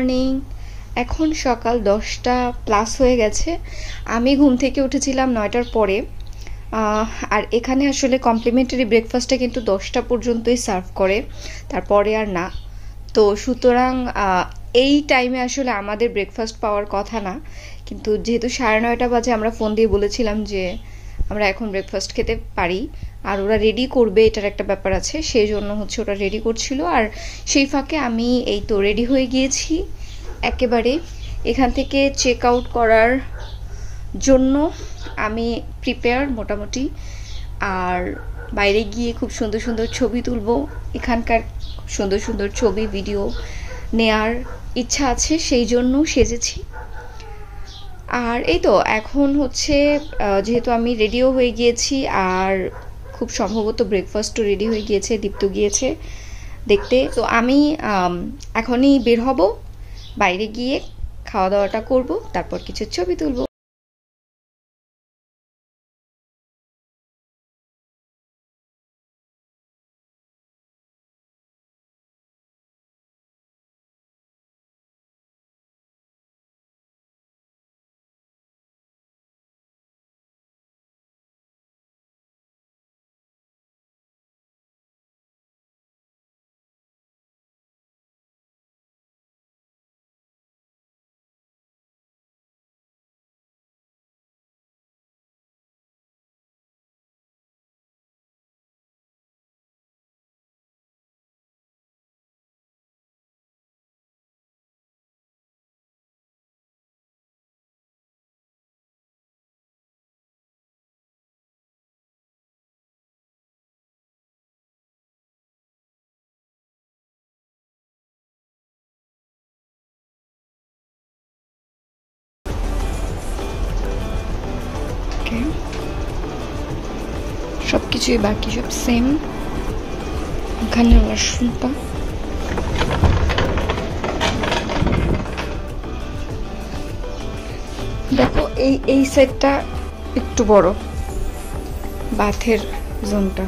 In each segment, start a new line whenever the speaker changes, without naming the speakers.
Morning. এখন সকাল 10টা প্লাস হয়ে গেছে। আমি ঘুম থেকে উঠেছিলাম 9টার পরে। আর এখানে আসলে কমপ্লিমেন্টারি ব্রেকফাস্টটা কিন্তু 10টা পর্যন্তই সার্ভ করে, তারপরে আর না। তো সুতরাং এই টাইমে আসলে আমাদের ব্রেকফাস্ট পাওয়ার কথা না, কিন্তু যেহেতু 9:30 বাজে আমরা ফোন দিয়ে বলেছিলাম যে আমরা এখন ব্রেকফাস্ট খেতে পারি, আর ওরা রেডি করবে, এটার একটা ব্যাপার আছে, সেই জন্য হচ্ছে ওরা রেডি করছিল। আর সেই ফাঁকে আমি এই তো রেডি হয়ে গিয়েছি একেবারে। এখান থেকে চেক আউট করার জন্য আমি প্রিপেয়ার মোটামুটি। আর বাইরে গিয়ে খুব সুন্দর সুন্দর ছবি তুলবো, এখানকার সুন্দর সুন্দর ছবি ভিডিও নেয়ার ইচ্ছা আছে, সেই জন্য সেজেছি। আর এই তো এখন হচ্ছে যেহেতু আমি রেডিও হয়ে গিয়েছি, আর খুব সম্ভবত ব্রেকফাস্টও রেডি হয়ে গিয়েছে, দীপ্ত গিয়েছে দেখতে। তো আমি এখনই বের হব, বাইরে গিয়ে খাওয়া দাওয়াটা করব, তারপর কিছু ছবি তুলবো। সবকিছুই বাকি, সব সেম। এখানে ওয়াশরুমটা, দেখো এই সাইডটা একটু বড়, বাথের জোনটা।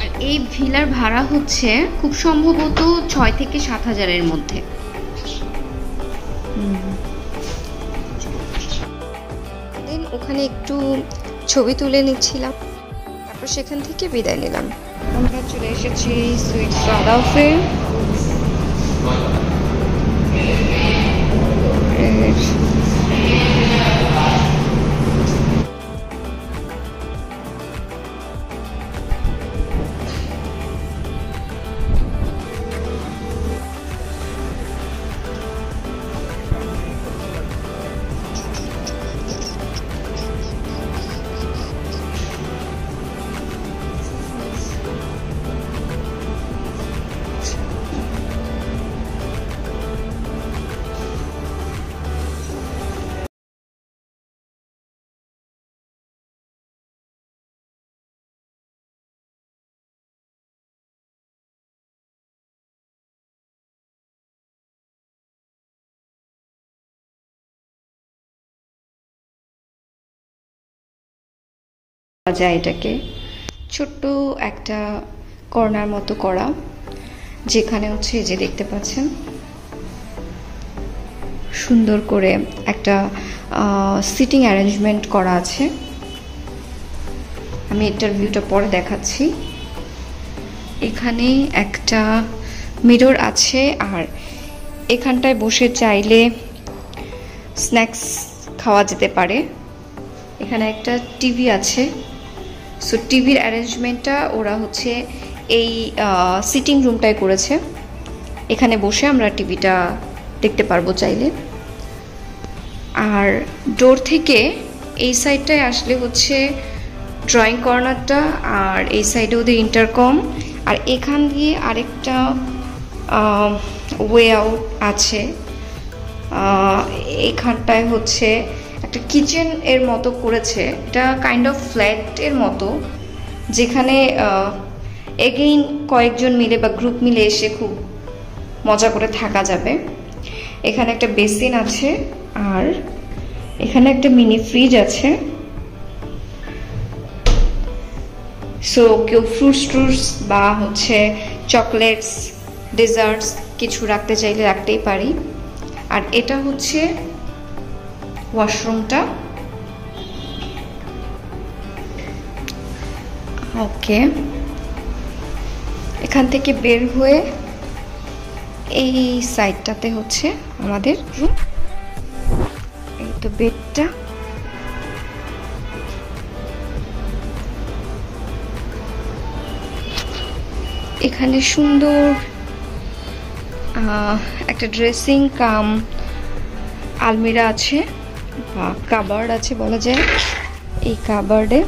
আর এই ভিলার ভাড়া হচ্ছে খুব সম্ভবত 6 থেকে 7,000-এর মধ্যে। ওখানে একটু ছবি তুলে নিচ্ছিলাম, তারপর সেখান থেকে বিদায় নিলাম। আমরা চলে এসেছি সুইট সাদাফে। যায় এটাকে ছোট্ট একটা কর্নার মতো করা, যেখানে হচ্ছে যে দেখতে পাচ্ছেন সুন্দর করে একটা সিটিং অ্যারেঞ্জমেন্ট করা আছে। আমি এটার ভিউটা পরে দেখাচ্ছি। এখানে একটা মিরর আছে, আর এখানটায় বসে চাইলে স্ন্যাক্স খাওয়া যেতে পারে। এখানে একটা টিভি আছে, সো টিভির অ্যারেঞ্জমেন্টটা ওরা হচ্ছে এই সিটিং রুমটায় করেছে। এখানে বসে আমরা টিভিটা দেখতে পারবো চাইলে। আর ডোর থেকে এই সাইডটায় আসলে হচ্ছে ড্রয়িং কর্নারটা, আর এই সাইডে ওদের ইন্টারকম, আর এখান দিয়ে আরেকটা ওয়ে আউট আছে। এইখানটায় হচ্ছে একটা কিচেন এর মতো করেছে, এটা কাইন্ড অফ ফ্ল্যাট এর মতো, যেখানে এগেইন কয়েকজন মিলে বা গ্রুপ মিলে এসে খুব মজা করে থাকা যাবে। এখানে একটা বেসিন আছে, আর এখানে একটা মিনি ফ্রিজ আছে। সো কেউ ফ্রুটস বা হচ্ছে চকলেটস ডেজার্টস কিছু রাখতে চাইলে রাখতেই পারি। আর এটা হচ্ছে ওয়াশরুমটা। ওকে, এখান থেকে বের হয়ে এই সাইডটাতে হচ্ছে আমাদের রুম। এই তো বেডটা, এখানে সুন্দর একটা ড্রেসিং কাম আলমিরা আছে বা কাবার্ড আছে বলা যায়। এই কাবার্ডে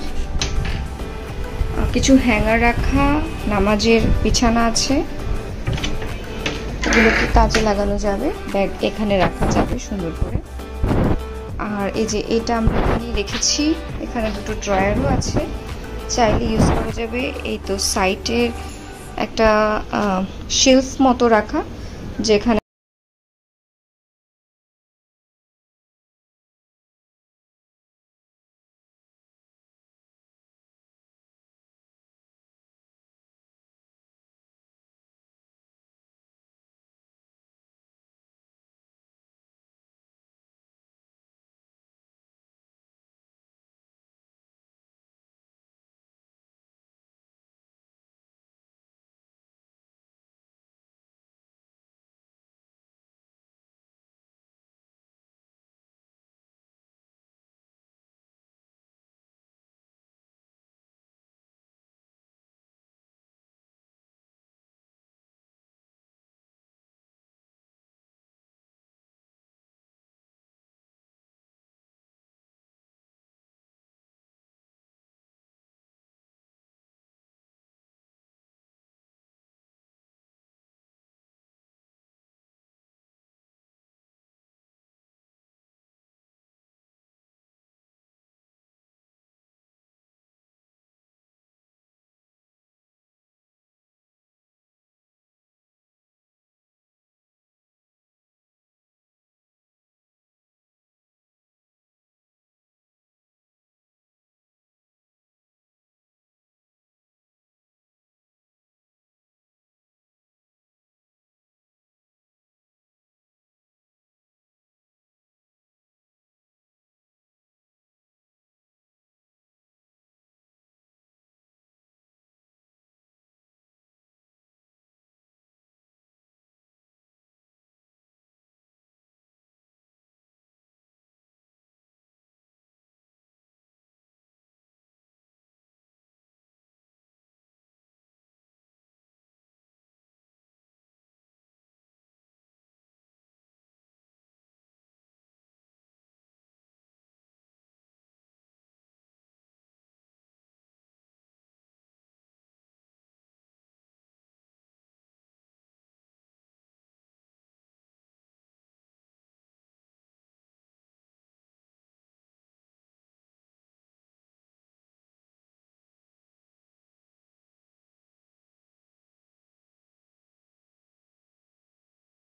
কিছু হ্যাঙ্গার রাখা, নামাজের বিছানা আছে, এগুলোকে কাজে লাগানো যাবে, ব্যাগ এখানে রাখা যাবে সুন্দর করে। আর এই যে এটা আমরা এখানে রেখেছি, এখানে দুটো ড্রয়ারও আছে, চাইলে ইউজ করা যাবে। এই তো সাইডের একটা শেলফ মতো রাখা, যেখানে